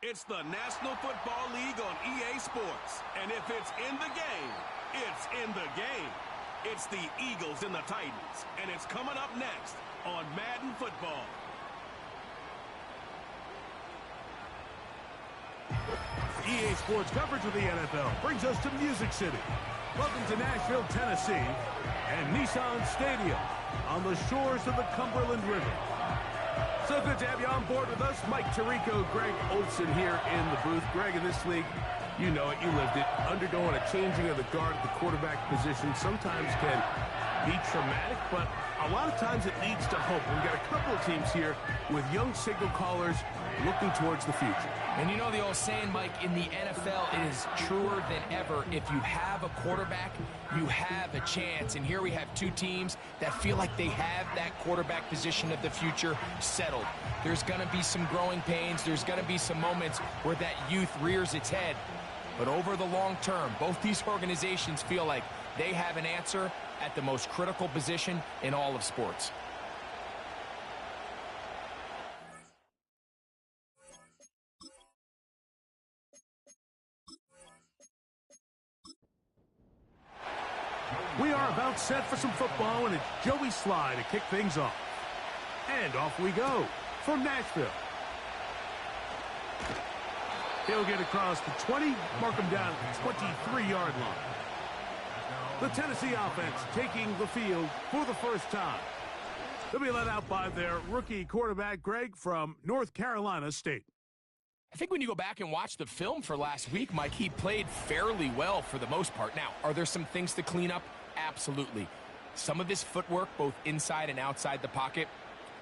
It's the National Football League on EA Sports. And if it's in the game, it's in the game. It's the Eagles and the Titans. And it's coming up next on Madden Football. EA Sports coverage of the NFL brings us to Music City. Welcome to Nashville, Tennessee, and Nissan Stadium on the shores of the Cumberland River. So good to have you on board with us. Mike Tirico, Greg Olson here in the booth. Greg, in this league, you know it, you lived it. Undergoing a changing of the guard at the quarterback position sometimes can be traumatic, but a lot of times it leads to hope. We've got a couple of teams here with young signal callers looking towards the future. And you know the old saying, Mike, in the NFL, it is truer than ever. If you have a quarterback, you have a chance. And here we have two teams that feel like they have that quarterback position of the future settled. There's going to be some growing pains. There's going to be some moments where that youth rears its head. But over the long term, both these organizations feel like they have an answer at the most critical position in all of sports. We are about set for some football, and it's Joey Sly to kick things off. And off we go from Nashville. He'll get across the 20, mark him down at the 23-yard line. The Tennessee offense taking the field for the first time. They'll be led out by their rookie quarterback, Greg, from North Carolina State. I think when you go back and watch the film for last week, Mike, he played fairly well for the most part. Now, are there some things to clean up? Absolutely. Some of his footwork, both inside and outside the pocket,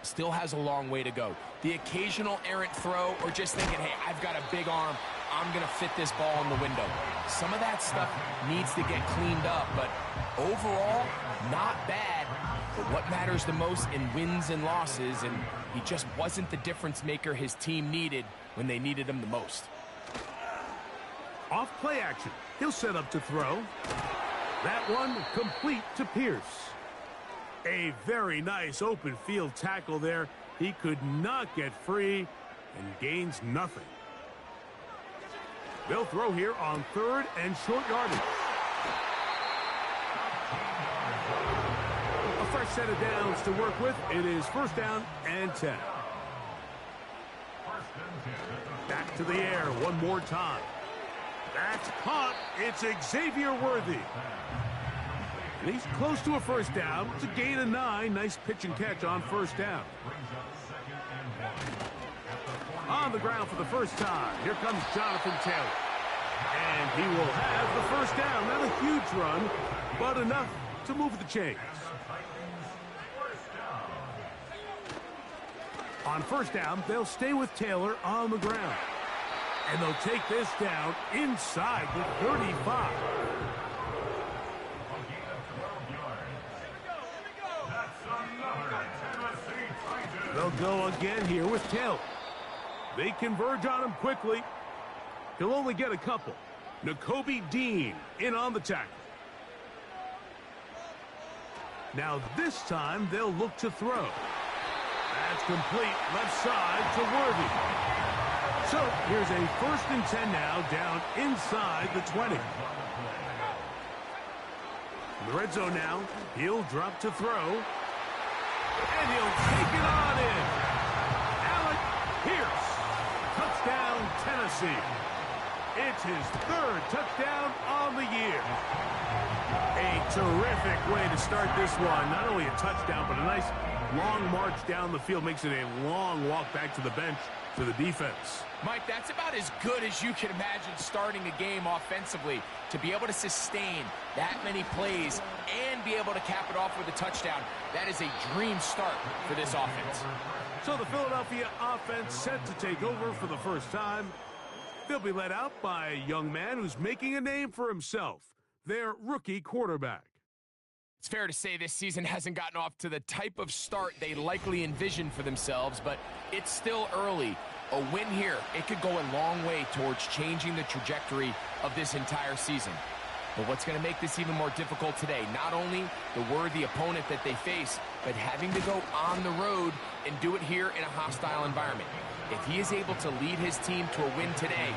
still has a long way to go. The occasional errant throw or just thinking, hey, I've got a big arm, I'm going to fit this ball in the window. Some of that stuff needs to get cleaned up, but overall, not bad. But what matters the most in wins and losses, and he just wasn't the difference maker his team needed when they needed him the most. Off play action. He'll set up to throw. That one complete to Pierce. A very nice open field tackle there. He could not get free and gains nothing. They'll throw here on third and short yardage. A fresh set of downs to work with. It is first down and 10. Back to the air one more time. That's caught. It's Xavier Worthy. And he's close to a first down. It's a gain of 9. Nice pitch and catch on first down. On the ground for the first time. Here comes Jonathan Taylor. And he will have the first down. Not a huge run, but enough to move the chains. On first down, they'll stay with Taylor on the ground. And they'll take this down inside the 35. They'll go again here with Taylor. They converge on him quickly. He'll only get a couple. Nakobe Dean in on the tackle. Now this time they'll look to throw. That's complete left side to Worthy. So here's a first and 10 now down inside the 20. In the red zone now, he'll drop to throw. And he'll take it on in. Alec Pierce. Touchdown, Tennessee. It's his third touchdown on the year. A terrific way to start this one. Not only a touchdown, but a nice long march down the field. Makes it a long walk back to the bench for the defense. Mike, that's about as good as you can imagine starting a game offensively. To be able to sustain that many plays and be able to cap it off with a touchdown, that is a dream start for this offense. So the Philadelphia offense set to take over for the first time. They'll be led out by a young man who's making a name for himself, their rookie quarterback. It's fair to say this season hasn't gotten off to the type of start they likely envisioned for themselves, but it's still early. A win here, it could go a long way towards changing the trajectory of this entire season. But what's going to make this even more difficult today, not only the worthy opponent that they face, but having to go on the road and do it here in a hostile environment. If he is able to lead his team to a win today,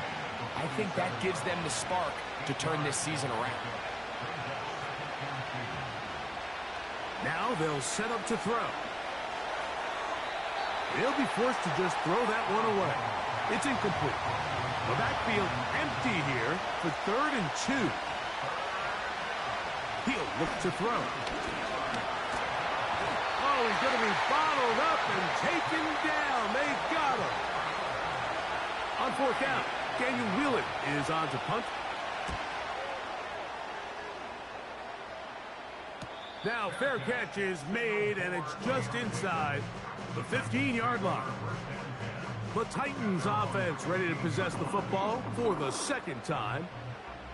I think that gives them the spark to turn this season around. Now they'll set up to throw. They'll be forced to just throw that one away. It's incomplete. The backfield empty here for 3rd and 2. He'll look to throw. Oh, he's going to be bottled up and taken down. They've got him. On 4th down, Daniel Wheelan is on to punt. Now, fair catch is made, and it's just inside the 15-yard line. The Titans offense ready to possess the football for the 2nd time.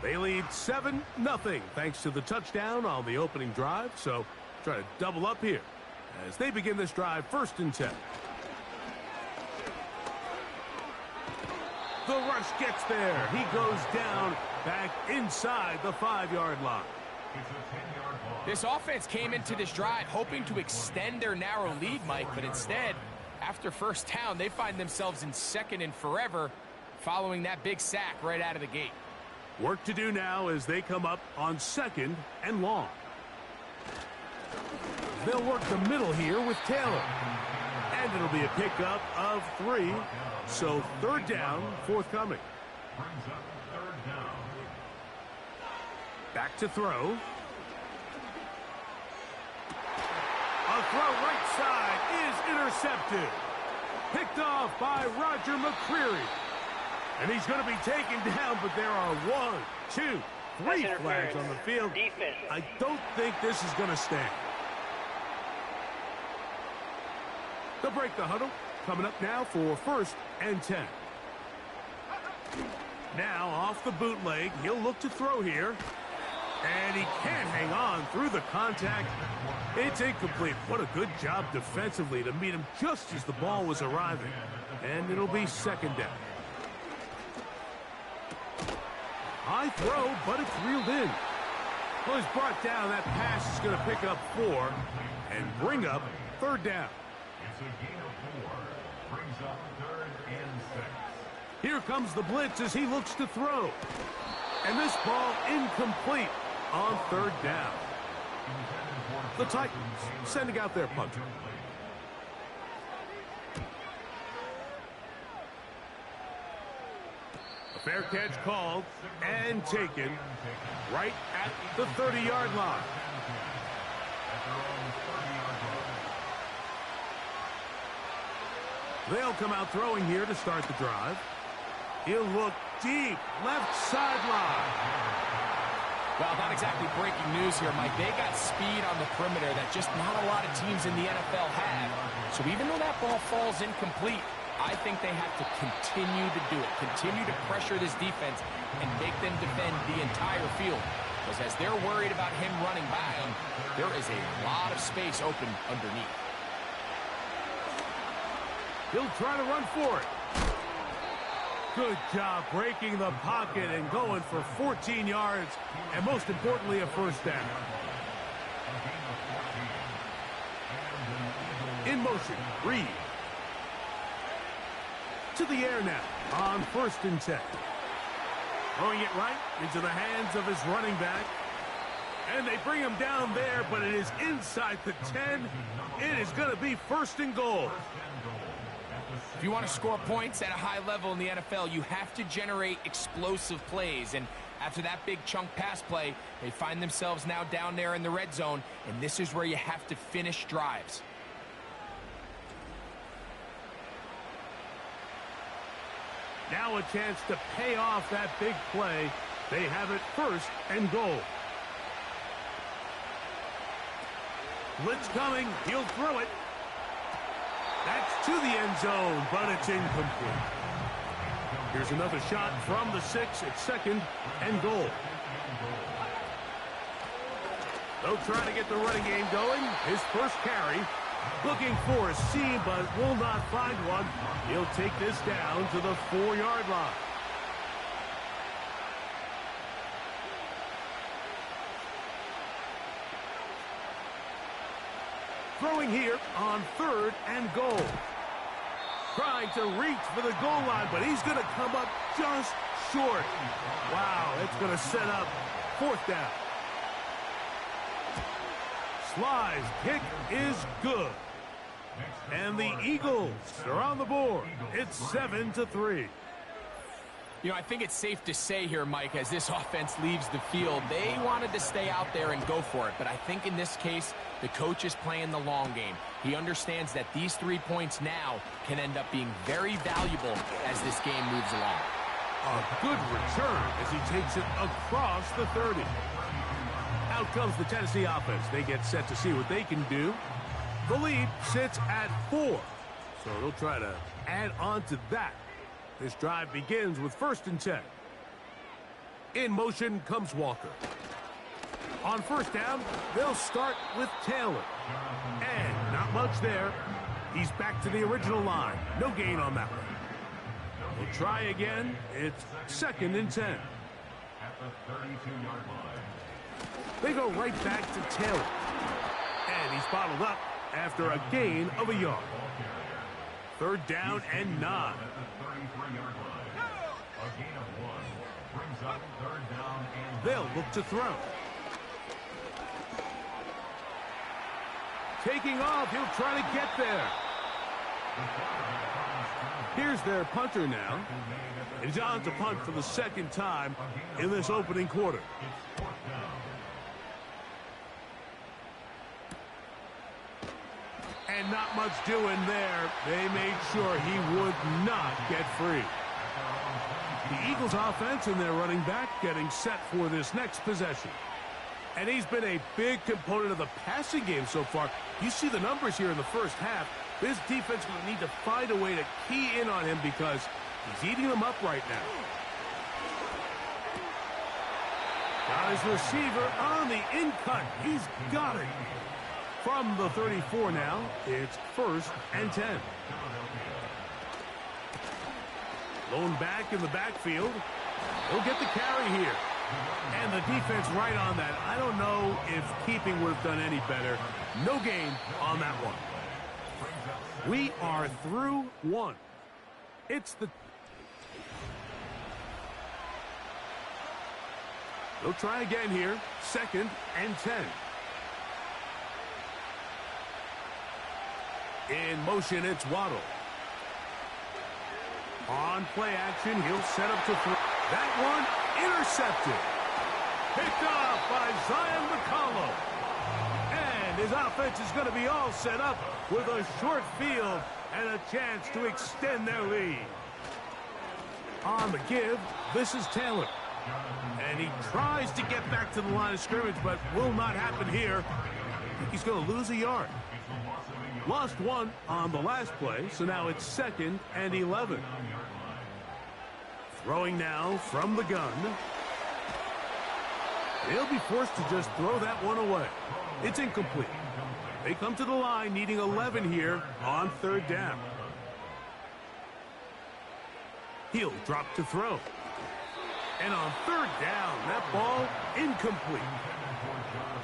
They lead 7-0 thanks to the touchdown on the opening drive. So try to double up here as they begin this drive 1st and 10. The rush gets there. He goes down back inside the 5-yard line. This offense came into this drive hoping to extend their narrow lead, Mike, but instead, after 1st down, they find themselves in 2nd and forever following that big sack right out of the gate. Work to do now as they come up on 2nd and long. They'll work the middle here with Taylor. And it'll be a pickup of 3. So 3rd down, forthcoming. Back to throw. A throw right side is intercepted. Picked off by Roger McCreary. And he's going to be taken down, but there are 1, 2, 3 flags on the field. I don't think this is going to stand. They'll break the huddle. Coming up now for 1st and 10. Now off the bootleg. He'll look to throw here. And he can't hang on through the contact. It's incomplete. What a good job defensively to meet him just as the ball was arriving. And it'll be 2nd down. High throw, but it's reeled in. Well, he's brought down. That pass is going to pick up 4 and bring up 3rd down. It's a gain of 4. Brings up 3rd and 6. Here comes the blitz as he looks to throw. And this ball incomplete on 3rd down. The Titans sending out their punter. A fair catch called and taken right at the 30-yard line. They'll come out throwing here to start the drive. He'll look deep, left sideline. Well, not exactly breaking news here, Mike. They got speed on the perimeter that just not a lot of teams in the NFL have. So even though that ball falls incomplete, I think they have to continue to do it. Continue to pressure this defense and make them defend the entire field. Because as they're worried about him running by them, there is a lot of space open underneath. He'll try to run for it. Good job breaking the pocket and going for 14 yards, and most importantly, a 1st down. In motion, Reed. To the air now on 1st and 10. Throwing it right into the hands of his running back. And they bring him down there, but it is inside the 10. It is going to be 1st and goal. If you want to score points at a high level in the NFL, you have to generate explosive plays. And after that big chunk pass play, they find themselves now down there in the red zone. And this is where you have to finish drives. Now a chance to pay off that big play. They have it 1st and goal. Blitz coming. He'll throw it. That's to the end zone, but it's incomplete. Here's another shot from the 6 at 2nd and goal. They'll try to get the running game going. His first carry. Looking for a seam, but will not find one. He'll take this down to the 4-yard line. Throwing here on 3rd and goal. Trying to reach for the goal line, but he's going to come up just short. Wow, it's going to set up 4th down. Sly's kick is good. And the Eagles are on the board. It's 7-3. You know, I think it's safe to say here, Mike, as this offense leaves the field, they wanted to stay out there and go for it. But I think in this case, the coach is playing the long game. He understands that these 3 points now can end up being very valuable as this game moves along. A good return as he takes it across the 30. Out comes the Tennessee offense. They get set to see what they can do. The lead sits at 4. So they'll try to add on to that. This drive begins with 1st and 10. In motion comes Walker. On 1st down, they'll start with Taylor. And not much there. He's back to the original line. No gain on that one. We'll try again. It's 2nd and 10. At the 32-yard line. They go right back to Taylor. And he's bottled up after a gain of a yard. 3rd down and 9. At the 33-yard line. A gain of 1 brings up 3rd down and They'll look to throw. Taking off, he'll try to get there. Here's their punter now. He's on to punt for the 2nd time in this opening quarter. And not much doing there. They made sure he would not get free. The Eagles offense and their running back getting set for this next possession. And he's been a big component of the passing game so far. You see the numbers here in the 1st half. This defense will need to find a way to key in on him because he's eating them up right now. Got his receiver on the in-cut. He's got it. From the 34 now, it's 1st and 10. Lone back in the backfield. He'll get the carry here. And the defense right on that. I don't know if keeping would have done any better. No gain on that one. We are through 1. It's the... They'll try again here. 2nd and 10. In motion, it's Waddle. On play action, he'll set up to throw. That one intercepted. Picked off by Zion McCollum. And his offense is going to be all set up with a short field and a chance to extend their lead. On the give, this is Taylor. And he tries to get back to the line of scrimmage, but will not happen here. I think he's going to lose a yard. Lost 1 on the last play, so now it's 2nd and 11. Throwing now from the gun. They'll be forced to just throw that one away. It's incomplete. They come to the line needing 11 here on 3rd down. He'll drop to throw. And on 3rd down, that ball incomplete.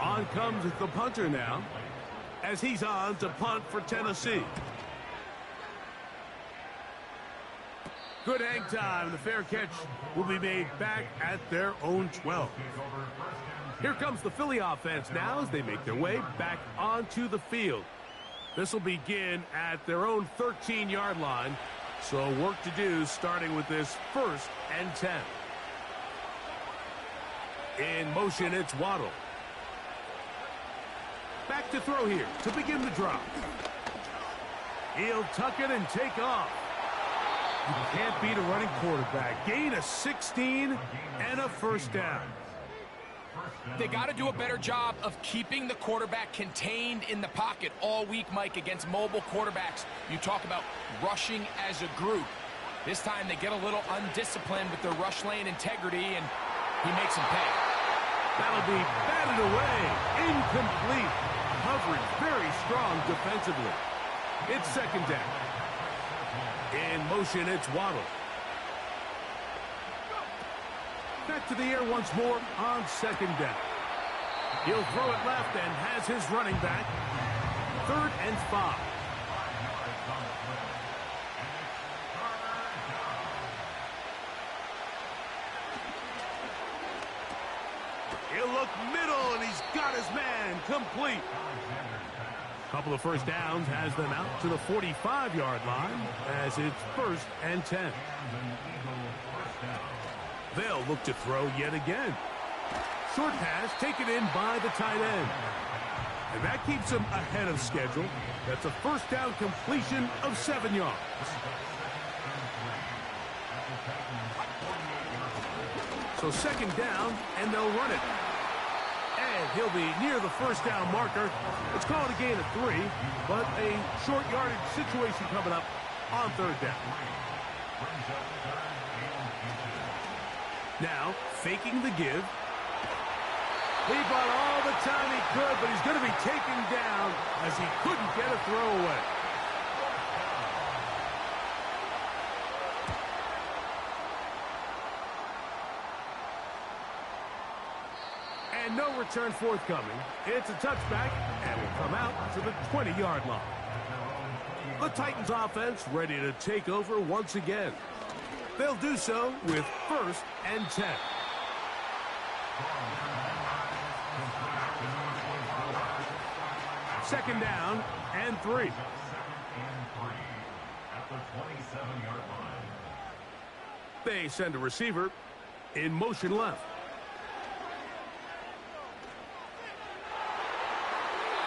On comes the punter now, as he's on to punt for Tennessee. Good hang time. The fair catch will be made back at their own 12. Here comes the Philly offense now as they make their way back onto the field. This will begin at their own 13-yard line. So work to do starting with this 1st and 10. In motion, it's Waddle. Back to throw here to begin the drop. He'll tuck it and take off. You can't beat a running quarterback. Gain of 16 and a 1st down. They got to do a better job of keeping the quarterback contained in the pocket all week, Mike, against mobile quarterbacks. You talk about rushing as a group. This time they get a little undisciplined with their rush lane integrity, and he makes them pay. That'll be batted away. Incomplete. Coverage very strong defensively. It's 2nd down. In motion, it's Waddle. Back to the air once more on 2nd down. He'll throw it left and has his running back. 3rd and 5. He'll look middle, and he's got his man complete. Couple of first downs has them out to the 45-yard line as it's 1st and 10. They'll look to throw yet again. Short pass taken in by the tight end. And that keeps him ahead of schedule. That's a first down completion of 7 yards. So 2nd down, and they'll run it. And he'll be near the first down marker. Let's call it a gain of 3, but a short yardage situation coming up on 3rd down. Now, faking the give. He bought all the time he could, but he's going to be taken down as he couldn't get a throw away. And no return forthcoming. It's a touchback, and will come out to the 20-yard line. The Titans offense ready to take over once again. They'll do so with 1st and 10. Second down and 3. At the 27-yard line. They send a receiver in motion left.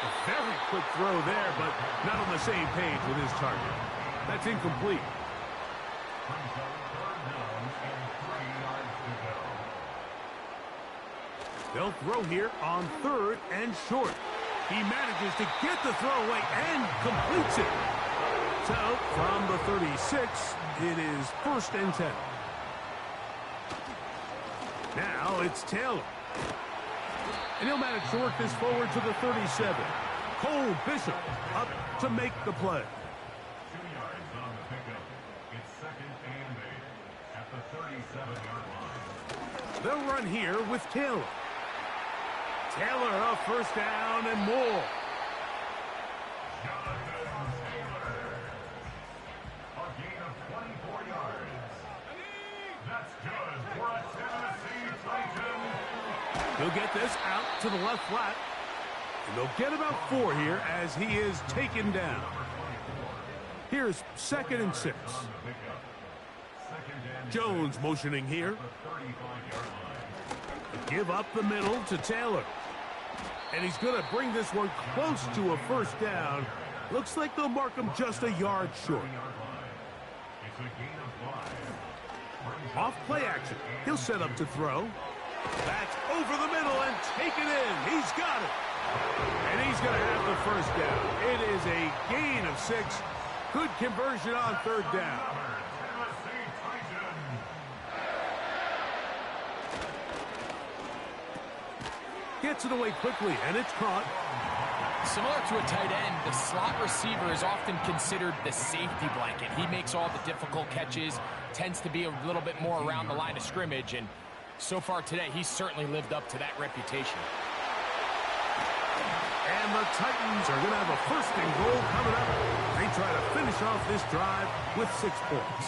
A very quick throw there, but not on the same page with his target. That's incomplete. They'll throw here on 3rd and short. He manages to get the throw away and completes it. So, from the 36, it is 1st and 10. Now it's Taylor. And he'll manage to work this forward to the 37. Cole Bishop up to make the play. 2 yards on the pickup. It's 2nd and 8 at the 37-yard line. They'll run here with Taylor. Taylor a first down and more. Jonathan Taylor. A gain of 24 yards. That's good for a Tennessee Titan. He'll get this out to the left flat. And they'll get about 4 here as he is taken down. Here's 2nd and 6. Jones motioning here. Give up the middle to Taylor. And he's going to bring this one close to a first down. Looks like they'll mark him just a yard short. Off play action. He'll set up to throw. That's over the middle and taken in. He's got it. And he's going to have the first down. It is a gain of 6. Good conversion on 3rd down. Gets it away quickly, and it's caught. Similar to a tight end, the slot receiver is often considered the safety blanket. He makes all the difficult catches, tends to be a little bit more around the line of scrimmage, and so far today, he's certainly lived up to that reputation. And the Titans are going to have a 1st and goal coming up. They try to finish off this drive with 6 points.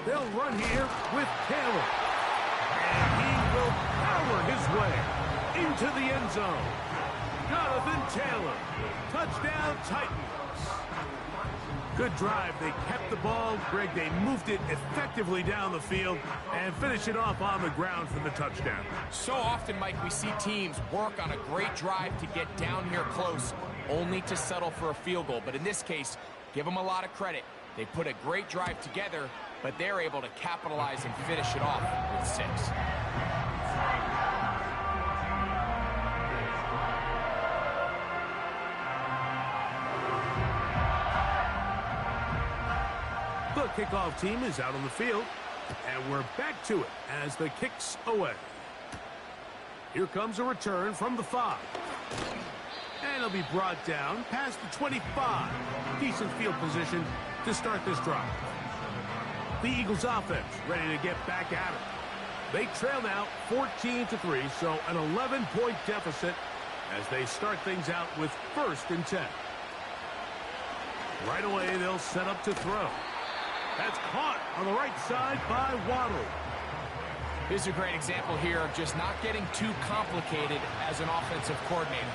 They'll run here with Taylor. And he will power his way into the end zone. Jonathan Taylor. Touchdown, Titans. Good drive. They kept the ball. Greg, they moved it effectively down the field and finish it off on the ground for the touchdown. So often, Mike, we see teams work on a great drive to get down here close, only to settle for a field goal. But in this case, give them a lot of credit. They put a great drive together, but they're able to capitalize and finish it off with 6. The kickoff team is out on the field, and we're back to it as the kick's away. Here comes a return from the 5. And it'll be brought down past the 25. Decent field position to start this drive. The Eagles offense ready to get back at it. They trail now 14-3, so an 11-point deficit as they start things out with 1st and 10. Right away, they'll set up to throw. That's caught on the right side by Waddle. This is a great example here of just not getting too complicated as an offensive coordinator.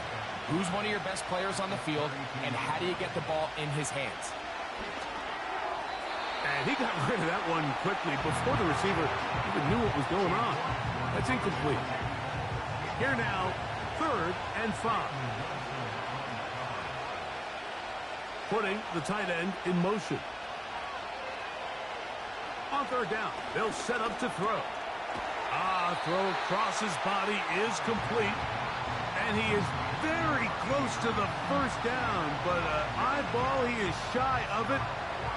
Who's one of your best players on the field, and how do you get the ball in his hands? And he got rid of that one quickly before the receiver even knew what was going on. That's incomplete. Here now, 3rd and 5. Putting the tight end in motion. On 3rd down, they'll set up to throw. Throw across his body is complete. And he is very close to the 1st down, but eyeball, he is shy of it.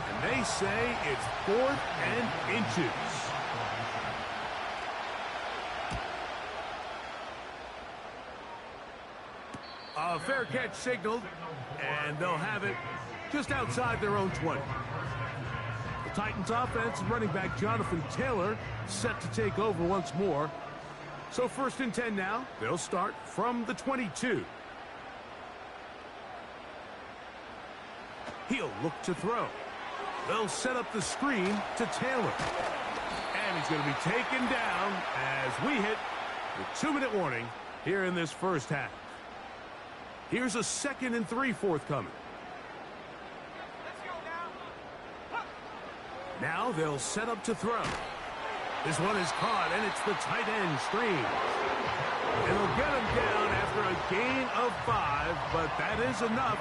And they say it's 4th and inches. A fair catch signaled, and they'll have it just outside their own 20. The Titans offense, running back Jonathan Taylor, set to take over once more. So 1st and 10 now. They'll start from the 22. He'll look to throw. They'll set up the screen to Taylor. And he's going to be taken down as we hit the 2-minute warning here in this first half. Here's a 2nd and 3 forthcoming. Now they'll set up to throw. This one is caught, and it's the tight end stream. It'll get him down after a gain of 5, but that is enough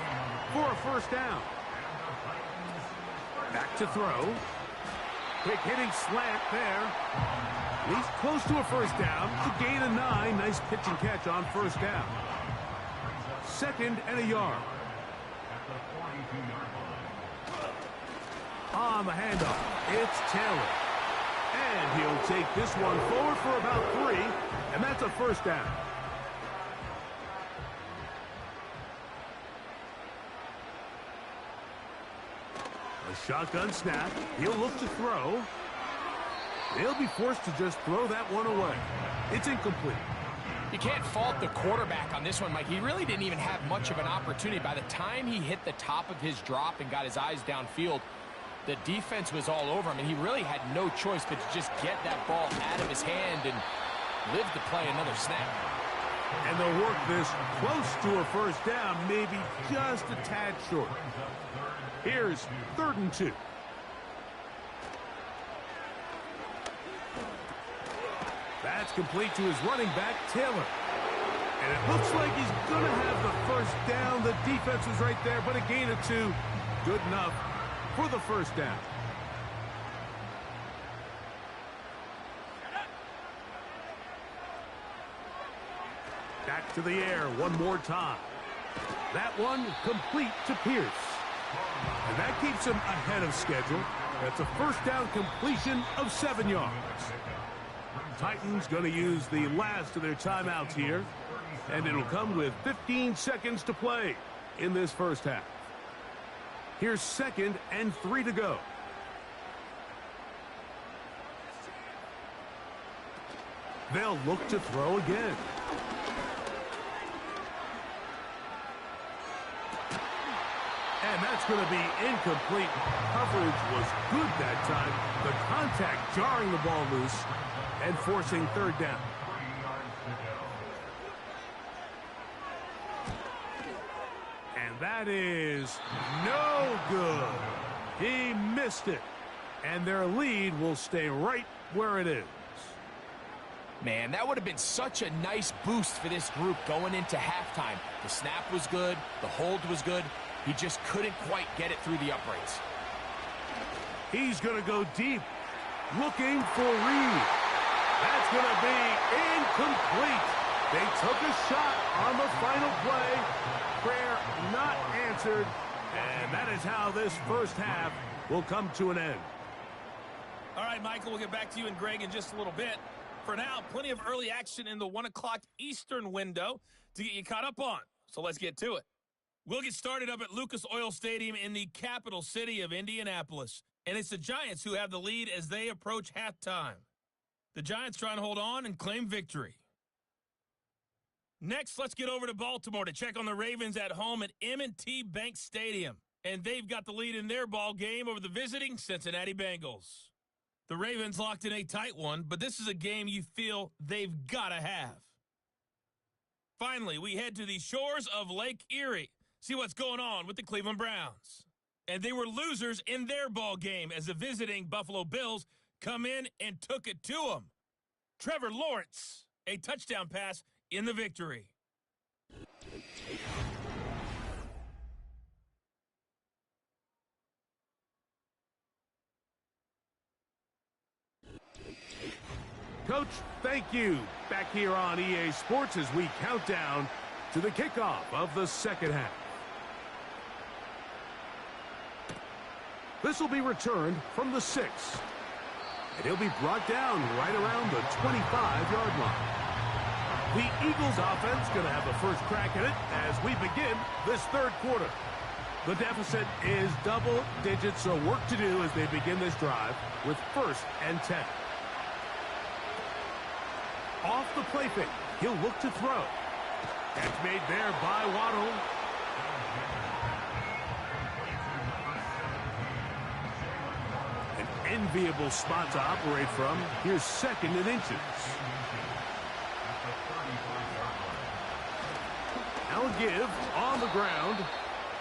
for a 1st down. Back to throw. Quick hitting slant there. He's close to a 1st down. A gain of 9. Nice pitch and catch on 1st down. 2nd and a yard. On the handoff, it's Taylor. And he'll take this one forward for about 3, and that's a 1st down. A shotgun snap. He'll look to throw. They'll be forced to just throw that one away. It's incomplete. You can't fault the quarterback on this one, Mike. He really didn't even have much of an opportunity. By the time he hit the top of his drop and got his eyes downfield, the defense was all over him, and he really had no choice but to just get that ball out of his hand and live to play another snap. And they'll work this close to a 1st down, maybe just a tad short. Here's 3rd and 2. That's complete to his running back, Taylor. And it looks like he's going to have the 1st down. The defense was right there, but a gain of 2. Good enough for the 1st down. Back to the air one more time. That one complete to Pierce. And that keeps him ahead of schedule. That's a 1st down completion of 7 yards. Titans going to use the last of their timeouts here. And it'll come with 15 seconds to play in this first half. Here's 2nd and 3 to go. They'll look to throw again. And that's going to be incomplete. Coverage was good that time. The contact jarring the ball loose and forcing 3rd down. And that is no good. He missed it. And their lead will stay right where it is. Man, that would have been such a nice boost for this group going into halftime. The snap was good. The hold was good. He just couldn't quite get it through the uprights. He's going to go deep, looking for Reed. That's going to be incomplete. They took a shot on the final play. Prayer not answered. And that is how this first half will come to an end. All right, Michael, we'll get back to you and Greg in just a little bit. For now, plenty of early action in the 1 o'clock Eastern window to get you caught up on. So let's get to it. We'll get started up at Lucas Oil Stadium in the capital city of Indianapolis. And it's the Giants who have the lead as they approach halftime. The Giants trying to hold on and claim victory. Next, let's get over to Baltimore to check on the Ravens at home at M&T Bank Stadium. And they've got the lead in their ball game over the visiting Cincinnati Bengals. The Ravens locked in a tight one, but this is a game you feel they've got to have. Finally, we head to the shores of Lake Erie. See what's going on with the Cleveland Browns. And they were losers in their ball game as the visiting Buffalo Bills come in and took it to them. Trevor Lawrence, a touchdown pass in the victory. Coach, thank you. Back here on EA Sports as we count down to the kickoff of the second half. This will be returned from the 6. And he'll be brought down right around the 25-yard line. The Eagles offense going to have the first crack at it as we begin this third quarter. The deficit is double digits, so work to do as they begin this drive with 1st and 10. Off the play fake, he'll look to throw. That's made there by Waddle. An enviable spot to operate from. Here's 2nd and inches. Now a give on the ground,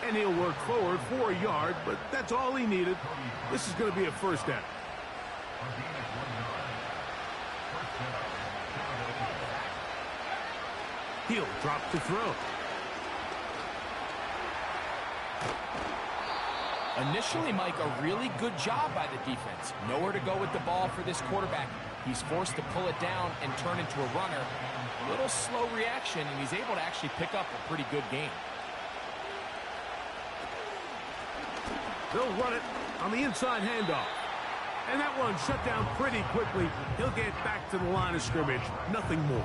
and he'll work forward for a yard, but that's all he needed. This is going to be a first down. He'll drop to throw. Initially, Mike, a really good job by the defense. Nowhere to go with the ball for this quarterback. He's forced to pull it down and turn into a runner. A little slow reaction, and he's able to actually pick up a pretty good game. They'll run it on the inside handoff. And that one shut down pretty quickly. He'll get back to the line of scrimmage. Nothing more.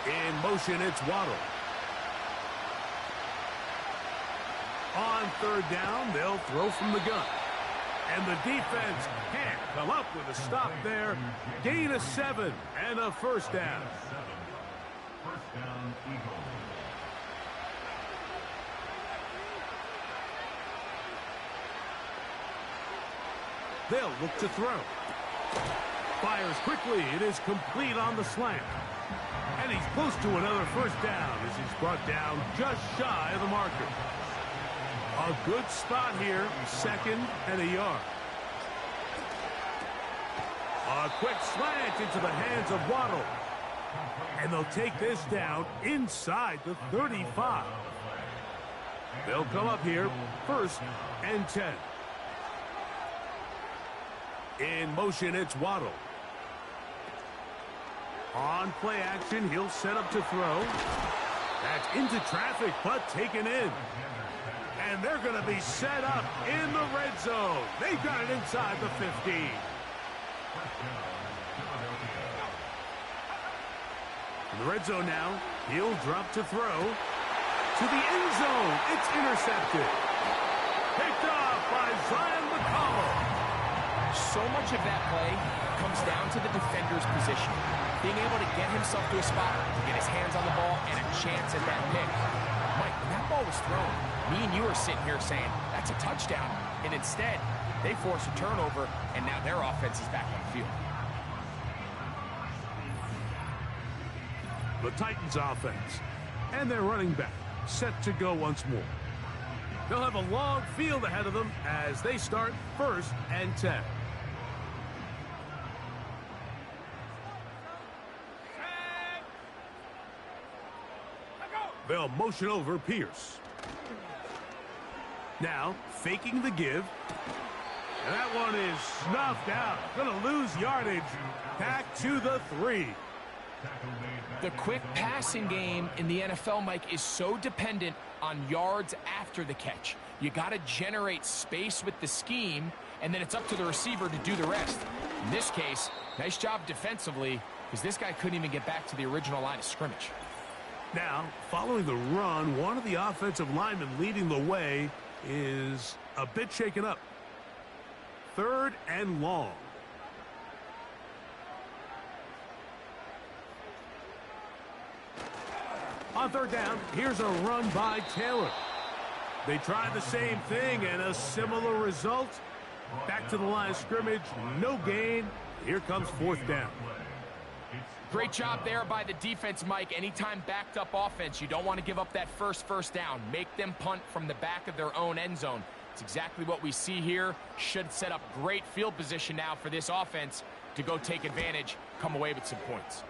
In motion, it's Waddle. On 3rd down, they'll throw from the gun. And the defense can't come up with a stop there. Gain of 7 and a first down. First down, Eagles. They'll look to throw. Fires quickly. It is complete on the slant. And he's close to another first down as he's brought down just shy of the marker. A good spot here, 2nd and a yard. A quick slant into the hands of Waddle. And they'll take this down inside the 35. They'll come up here, 1st and 10. In motion, it's Waddle. On play action, he'll set up to throw. That's into traffic, but taken in. And they're going to be set up in the red zone. They've got it inside the 15. In the red zone now, he'll drop to throw. To the end zone, it's intercepted. Picked off by Zion McCollum. So much of that play comes down to the defender's position. Being able to get himself to a spot, to get his hands on the ball, and a chance at that pick. Mike, when that ball was thrown, me and you are sitting here saying, that's a touchdown. And instead, they force a turnover, and now their offense is back on the field. The Titans offense. And their running back set to go once more. They'll have a long field ahead of them as they start 1st and 10. They'll motion over Pierce. Now, faking the give. And that one is snuffed out. Gonna lose yardage. Back to the 3. The quick passing game in the NFL, Mike, is so dependent on yards after the catch. You got to generate space with the scheme, and then it's up to the receiver to do the rest. In this case, nice job defensively, because this guy couldn't even get back to the original line of scrimmage. Now, following the run, one of the offensive linemen leading the way is a bit shaken up. 3rd and long. On 3rd down, here's a run by Taylor. They tried the same thing and a similar result. Back to the line of scrimmage, no gain. Here comes fourth down. Great job there by the defense, Mike. Anytime backed up offense, you don't want to give up that first down. Make them punt from the back of their own end zone. It's exactly what we see here. Should set up great field position now for this offense to go take advantage, come away with some points.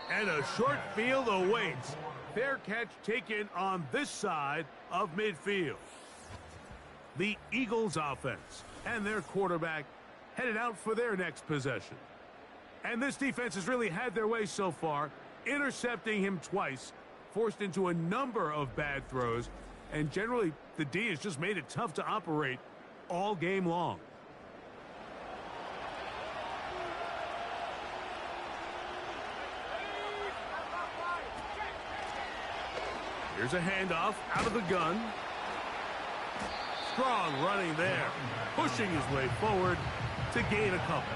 And a short field awaits. Fair catch taken on this side of midfield. The Eagles offense and their quarterback headed out for their next possession. And this defense has really had their way so far, intercepting him twice, forced into a number of bad throws, and generally the D has just made it tough to operate all game long. Here's a handoff out of the gun. Strong running there, pushing his way forward to gain a couple.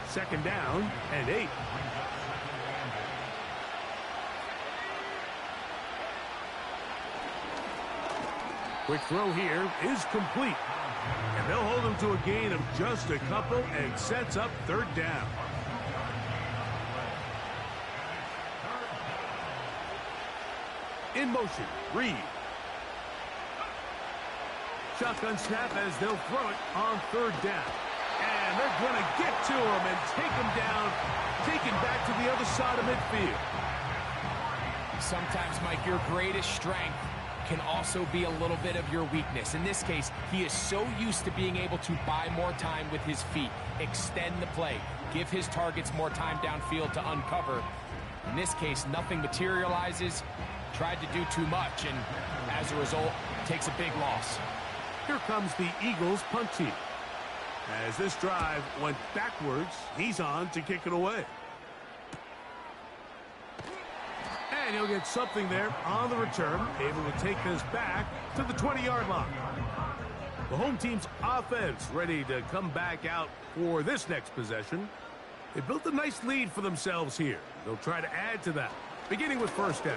Second down and 8. Quick throw here is complete. And they'll hold him to a gain of just a couple and sets up third down. In motion, Reed. Shotgun snap as they'll throw it on third down. And they're going to get to him and take him down, taken back to the other side of midfield. Sometimes, Mike, your greatest strength can also be a little bit of your weakness. In this case, he is so used to being able to buy more time with his feet, extend the play, give his targets more time downfield to uncover. In this case, nothing materializes, tried to do too much, and as a result, takes a big loss. Here comes the Eagles punt team. As this drive went backwards, he's on to kick it away. And he'll get something there on the return, able to take this back to the 20-yard line. The home team's offense ready to come back out for this next possession. They built a nice lead for themselves here. They'll try to add to that, beginning with first down.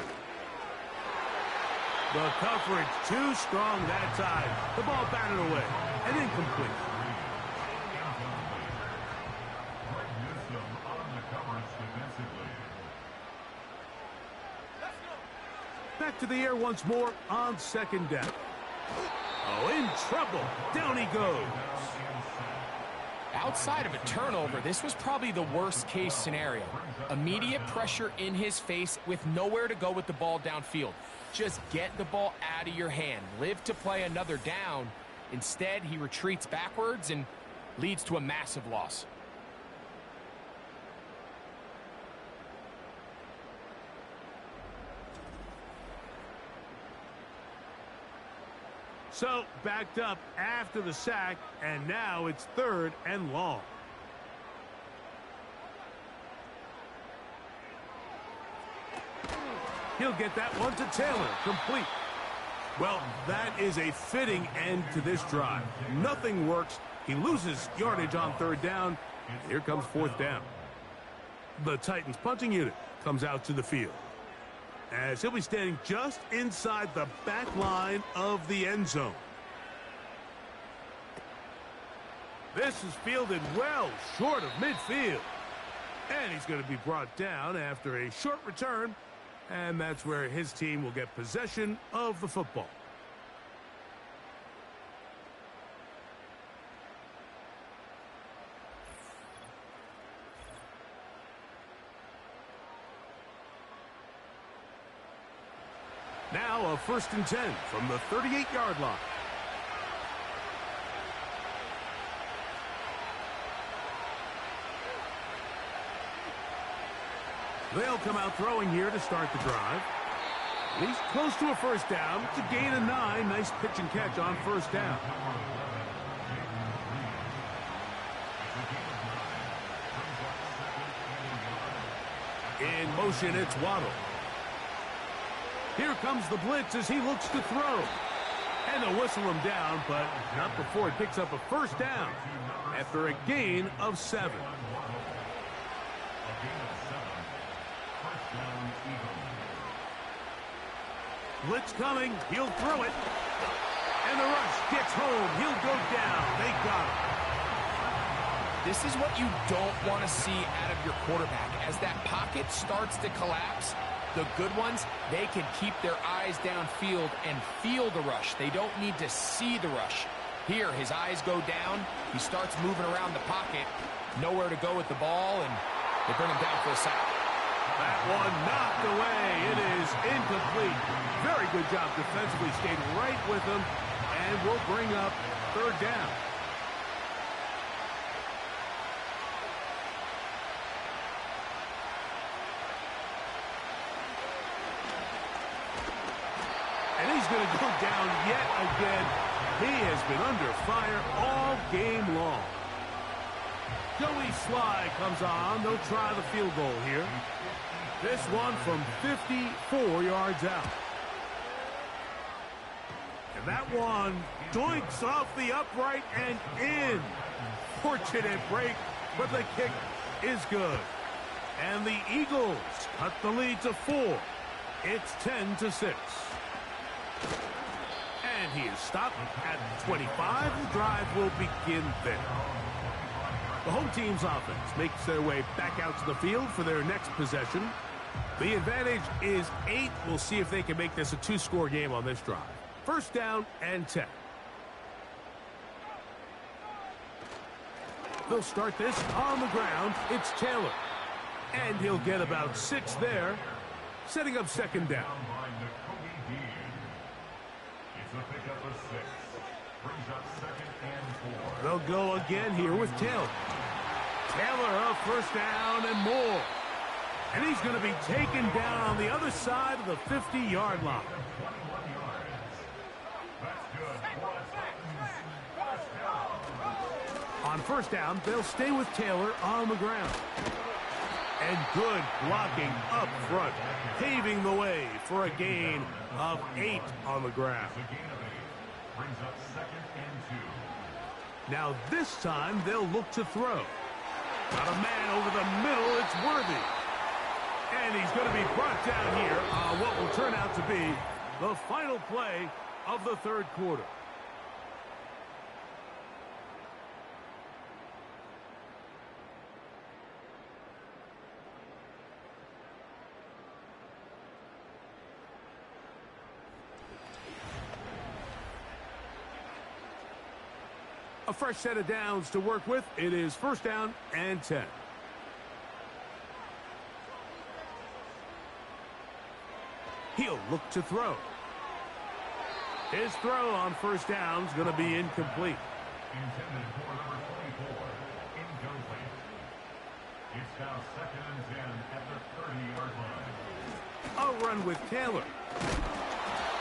The coverage too strong that time. The ball batted away and incomplete. Back to the air once more on second down. Oh, in trouble. Down he goes. Outside of a turnover, this was probably the worst case scenario. Immediate pressure in his face with nowhere to go with the ball downfield. Just get the ball out of your hand. Live to play another down. Instead, he retreats backwards and leads to a massive loss. So, backed up after the sack, and now it's third and long. He'll get that one to Taylor, complete. Well, that is a fitting end to this drive. Nothing works. He loses yardage on third down. Here comes fourth down. The Titans punting unit comes out to the field, as he'll be standing just inside the back line of the end zone. This is fielded well short of midfield. And he's going to be brought down after a short return, and that's where his team will get possession of the football. Now a 1st and 10 from the 38-yard line. They'll come out throwing here to start the drive. He's close to a first down. It's a gain of 9. Nice pitch and catch on first down. In motion, it's Waddle. Here comes the blitz as he looks to throw. And they'll whistle him down, but not before he picks up a first down after a gain of 7. Blitz coming. He'll throw it. And the rush gets home. He'll go down. They got him. This is what you don't want to see out of your quarterback. As that pocket starts to collapse, the good ones, they can keep their eyes downfield and feel the rush. They don't need to see the rush. Here, his eyes go down. He starts moving around the pocket. Nowhere to go with the ball, and they bring him down for a sack. That one knocked away. It is incomplete. Very good job defensively. Stayed right with him, and will bring up third down. And he's going to go down yet again. He has been under fire all game long. Joey Sly comes on. They'll try the field goal here. This one from 54 yards out. And that one doinks off the upright and in. Fortunate break, but the kick is good. And the Eagles cut the lead to 4. It's 10-6. And he is stopped at 25. The drive will begin there. The home team's offense makes their way back out to the field for their next possession. The advantage is 8. We'll see if they can make this a 2-score game on this drive. First down and 10. They'll start this on the ground. It's Taylor. And he'll get about 6 there, setting up second down. They'll go again here with Taylor. Taylor up first down and more. And he's going to be taken down on the other side of the 50-yard line. On first down, they'll stay with Taylor on the ground. And good blocking up front, paving the way for a gain of 8 on the ground. Now this time they'll look to throw. Got a man over the middle. It's Worthy. And he's going to be brought down here on what will turn out to be the final play of the third quarter. A fresh set of downs to work with. It is first down and 10. He'll look to throw. His throw on first down is going to be incomplete. Intended for number 24, incomplete. It's now second and 10 at the 30-yard line. A run with Taylor.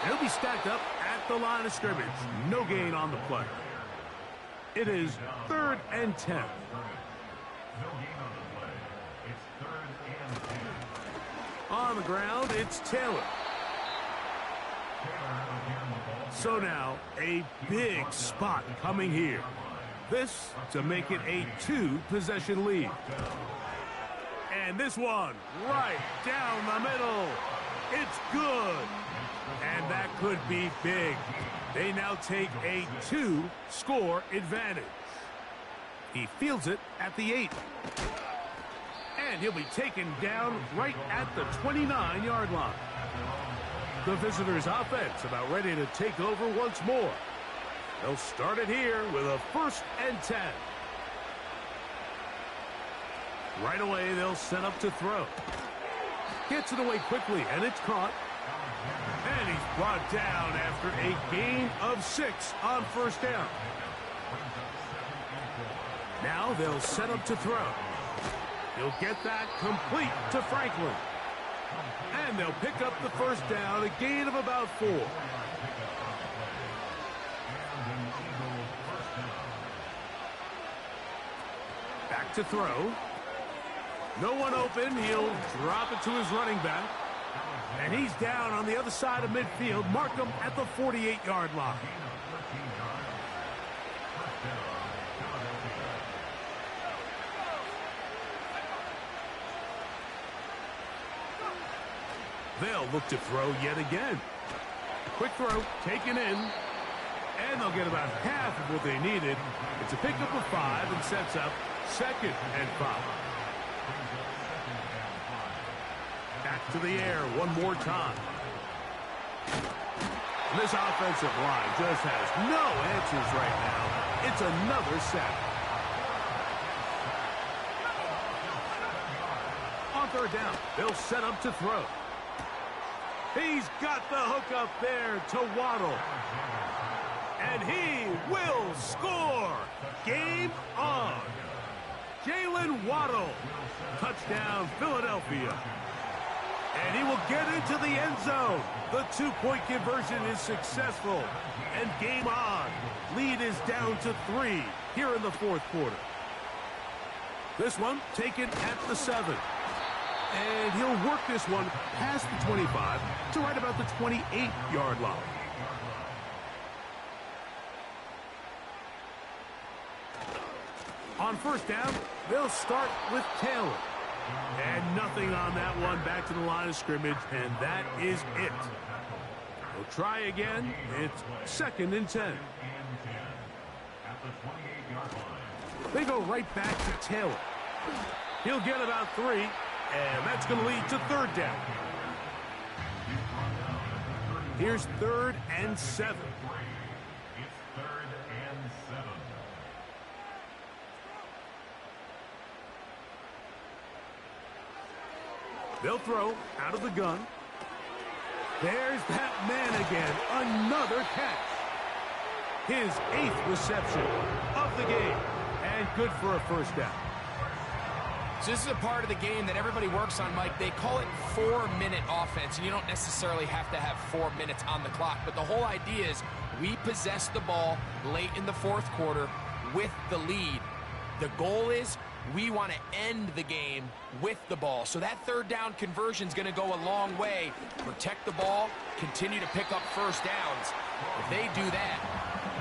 He'll be stacked up at the line of scrimmage. No gain on the play. It is third and 10. No gain on the play. It's third and 10. On the ground, it's Taylor. So now, a big spot coming here. This to make it a 2-possession lead. And this one, right down the middle. It's good. And that could be big. They now take a 2-score advantage. He fields it at the 8. And he'll be taken down right at the 29-yard line. The visitors' offense about ready to take over once more. They'll start it here with a first and 10. Right away, they'll set up to throw. Gets it away quickly, and it's caught. And he's brought down after a gain of 6 on first down. Now they'll set up to throw. He'll get that complete to Franklin. And they'll pick up the first down, a gain of about 4. Back to throw. No one open. He'll drop it to his running back. And he's down on the other side of midfield. Mark him at the 48-yard line. They'll look to throw yet again. Quick throw, taken in. And they'll get about half of what they needed. It's a pickup of 5 and sets up 2nd and 5. Back to the air one more time. And this offensive line just has no answers right now. It's another sack. On 3rd down, they'll set up to throw. He's got the hook up there to Waddle. And he will score. Game on. Jalen Waddle. Touchdown, Philadelphia. And he will get into the end zone. The 2-point conversion is successful. And game on. Lead is down to 3 here in the 4th quarter. This one taken at the 7. And he'll work this one past the 25 to right about the 28-yard line. On 1st down, they'll start with Taylor. And nothing on that one. Back to the line of scrimmage, and that is it. They'll try again. It's 2nd and 10. They go right back to Taylor. He'll get about 3, and that's going to lead to 3rd down. Here's 3rd and 7. They'll throw out of the gun. There's that man again. Another catch. His 8th reception of the game. And good for a 1st down. So this is a part of the game that everybody works on, Mike. They call it 4-minute offense, and you don't necessarily have to have 4 minutes on the clock. But the whole idea is we possess the ball late in the 4th quarter with the lead. The goal is we want to end the game with the ball. So that 3rd down conversion is going to go a long way. Protect the ball, continue to pick up 1st downs. If they do that,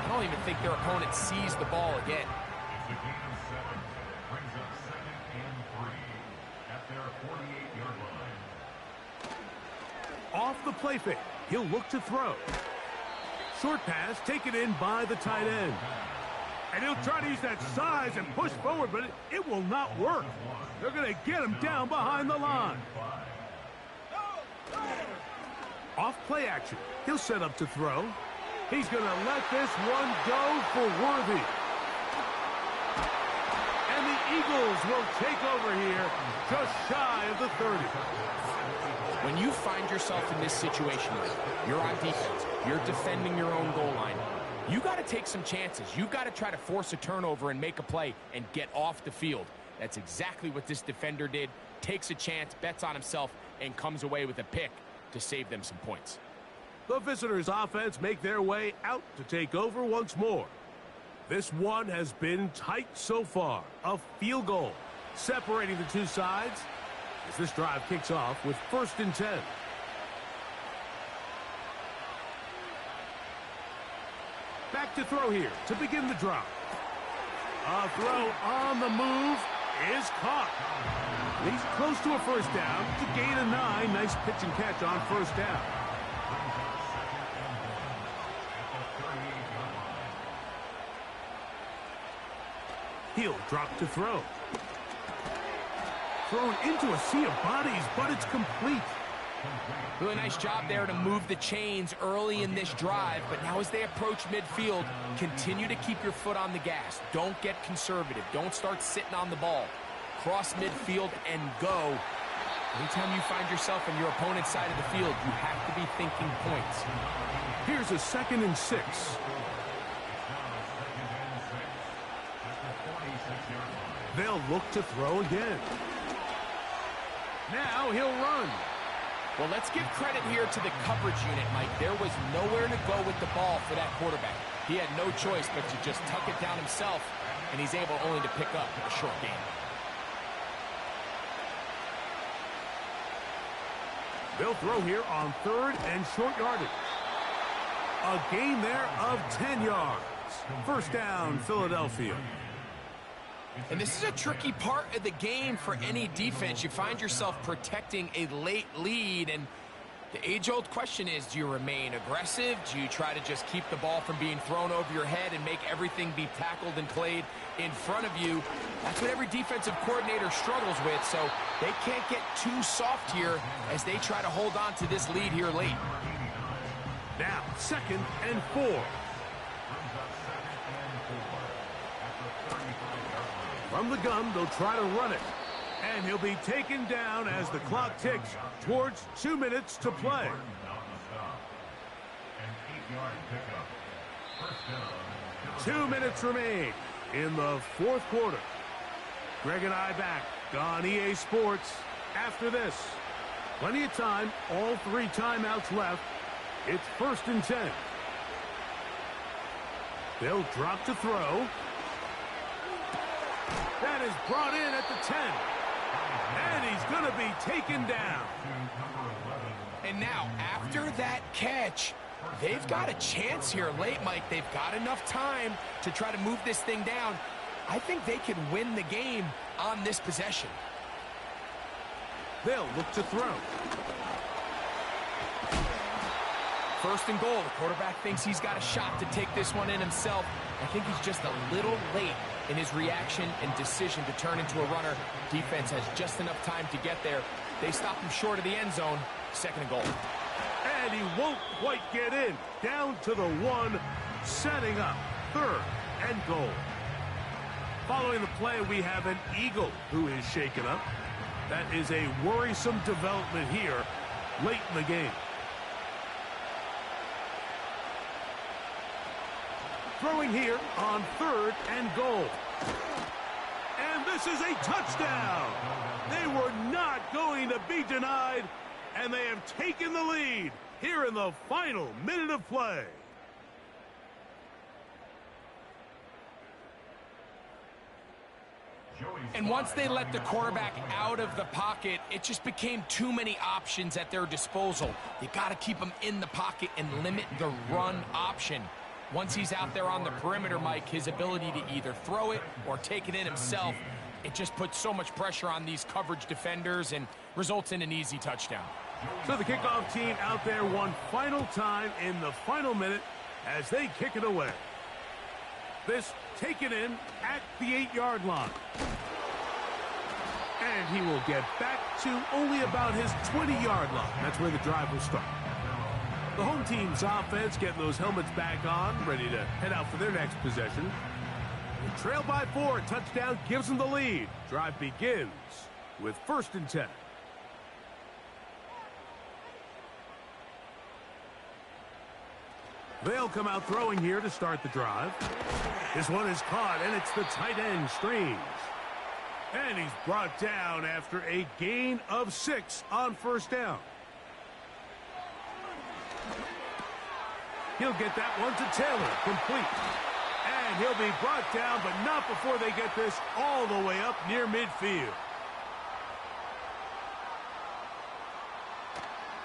I don't even think their opponent sees the ball again. It's a gain of 7. Brings up 2nd and 3 at their 48-yard line. Off the play fake, he'll look to throw. Short pass taken in by the tight end. And he'll try to use that size and push forward, but it will not work. They're going to get him down behind the line. Off play action. He'll set up to throw. He's going to let this one go for Worthy. And the Eagles will take over here just shy of the 30. When you find yourself in this situation, you're on defense, you're defending your own goal line, you got to take some chances. You've got to try to force a turnover and make a play and get off the field. That's exactly what this defender did. Takes a chance, bets on himself, and comes away with a pick to save them some points. The visitors' offense make their way out to take over once more. This one has been tight so far. A field goal separating the two sides as this drive kicks off with 1st and 10. Back to throw here to begin the drive. A throw on the move is caught. He's close to a 1st down to gain a 9. Nice pitch and catch on 1st down. He'll drop to throw. Thrown into a sea of bodies, but it's complete. Really nice job there to move the chains early in this drive, but now as they approach midfield, continue to keep your foot on the gas. Don't get conservative. Don't start sitting on the ball. Cross midfield and go. Anytime you find yourself on your opponent's side of the field, you have to be thinking points. Here's a 2nd and 6. They'll look to throw again. Now he'll run. Well, let's give credit here to the coverage unit, Mike. There was nowhere to go with the ball for that quarterback. He had no choice but to just tuck it down himself, and he's able only to pick up a short gain. They'll throw here on 3rd and short yardage. A gain there of 10 yards. 1st down, Philadelphia. And this is a tricky part of the game for any defense. You find yourself protecting a late lead, and The age-old question is, do you remain aggressive? Do you try to just keep the ball from being thrown over your head and make everything be tackled and played in front of you? That's what every defensive coordinator struggles with, so they can't get too soft here as they try to hold on to this lead here late. Now, 2nd and 4. From the gun, they'll try to run it. And he'll be taken down as the clock ticks towards 2 minutes to play. 2 minutes remain in the 4th quarter. Greg and I back on EA Sports after this. Plenty of time, all 3 timeouts left. It's 1st and 10. They'll drop to throw. That is brought in at the 10. And he's going to be taken down. And now, after that catch, they've got a chance here late, Mike. They've got enough time to try to move this thing down. I think they can win the game on this possession. They'll look to throw. 1st and goal. The quarterback thinks he's got a shot to take this one in himself. I think he's just a little late in his reaction and decision to turn into a runner. Defense has just enough time to get there. They stop him short of the end zone. 2nd and goal. And he won't quite get in. Down to the 1, setting up 3rd and goal. Following the play, we have an Eagle who is shaken up. That is a worrisome development here late in the game. Throwing here on 3rd and goal. And this is a touchdown. They were not going to be denied, and they have taken the lead here in the final minute of play. And once they let the quarterback out of the pocket, it just became too many options at their disposal. You got to keep them in the pocket and limit the run option. Once he's out there on the perimeter, Mike, his ability to either throw it or take it in himself, it just puts so much pressure on these coverage defenders and results in an easy touchdown. So the kickoff team out there one final time in the final minute as they kick it away. This taken in at the 8-yard line. And he will get back to only about his 20-yard line. That's where the drive will start. The home team's offense getting those helmets back on, ready to head out for their next possession. They trail by 4, touchdown gives them the lead. Drive begins with 1st and 10. They'll come out throwing here to start the drive. This one is caught, and it's the tight end, Strange. And he's brought down after a gain of 6 on 1st down. He'll get that one to Taylor, complete. And he'll be brought down, but not before they get this all the way up near midfield.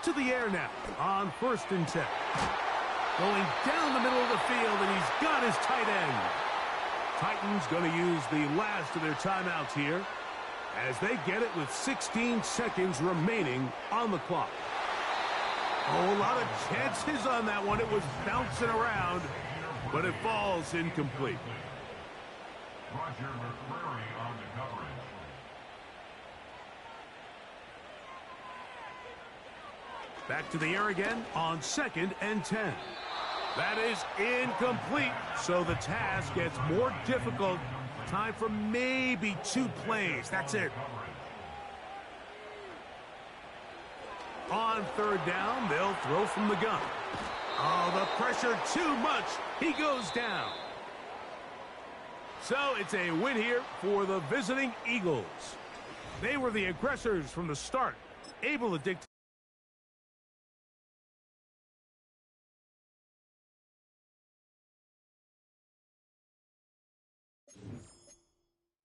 To the air now on 1st and 10. Going down the middle of the field, and he's got his tight end. Titans going to use the last of their timeouts here as they get it with 16 seconds remaining on the clock. Oh, a lot of chances on that one. It was bouncing around, but it falls incomplete. Roger McCreary on the coverage. Back to the air again on 2nd and 10. That is incomplete, so the task gets more difficult. Time for maybe 2 plays. That's it. On 3rd down, they'll throw from the gun. Oh, the pressure too much. He goes down. So it's a win here for the visiting Eagles. They were the aggressors from the start, able to dictate